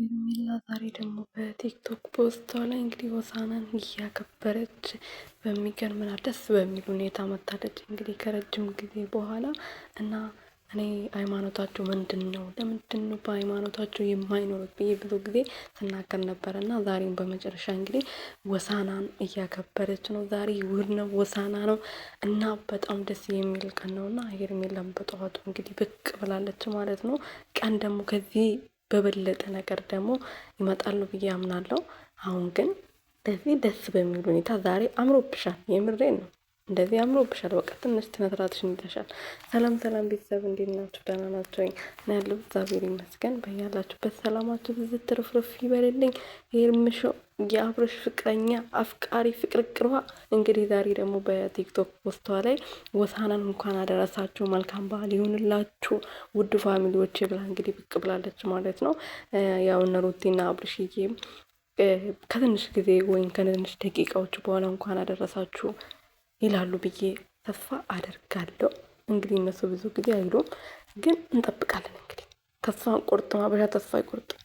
ሄርሜላ ዛሬ ደግሞ በቲክቶክ ፖስቷ ላይ እንግዲህ ሆሳዕናን እያከበረች በሚገርምና ደስ በሚል ሁኔታ መታለች። እንግዲህ ከረጅም ጊዜ በኋላ እና እኔ ሃይማኖታቸው ምንድን ነው? ለምንድን ነው በሃይማኖታቸው የማይኖሩት ብዬ ብዙ ጊዜ ስናገር ነበር እና ዛሬም በመጨረሻ እንግዲህ ሆሳዕናን እያከበረች ነው። ዛሬ እሑድ ነው፣ ሆሳዕና ነው እና በጣም ደስ የሚል ቀን ነው እና ሄርሜላም በጠዋቱ እንግዲህ ብቅ ብላለች ማለት ነው። ቀን ደግሞ ከዚህ በበለጠ ነገር ደግሞ ይመጣሉ ብዬ አምናለሁ። አሁን ግን እንደዚህ ደስ በሚል ሁኔታ ዛሬ አምሮብሻል። የምሬን ነው። እንደዚህ አምሮብሻል። በቃ ትንሽ ትነትራትሽን ይተሻል። ሰላም ሰላም ቤተሰብ እንዴት ናችሁ? ደህና ናችሁ ወይ? እኔ ያለሁ እግዚአብሔር ይመስገን። በያላችሁበት ሰላማችሁ ብዙ ትርፍርፍ ይበልልኝ። ሄርምሾ የአብርሽ ፍቅረኛ አፍቃሪ ፍቅርቅሯ እንግዲህ ዛሬ ደግሞ በቲክቶክ ፖስቷ ላይ ሆሳዕናን እንኳን አደረሳችሁ መልካም በዓል ይሁንላችሁ ውድ ፋሚሊዎች ብላ እንግዲህ ብቅ ብላለች ማለት ነው። ያው እነ ሩቲና አብርሽዬም ከትንሽ ጊዜ ወይም ከትንሽ ደቂቃዎች በኋላ እንኳን አደረሳችሁ ይላሉ ብዬ ተስፋ አደርጋለሁ። እንግዲህ እነሱ ብዙ ጊዜ አይሉም፣ ግን እንጠብቃለን። እንግዲህ ተስፋ አንቆርጥም። አበሻ ተስፋ አይቆርጥም።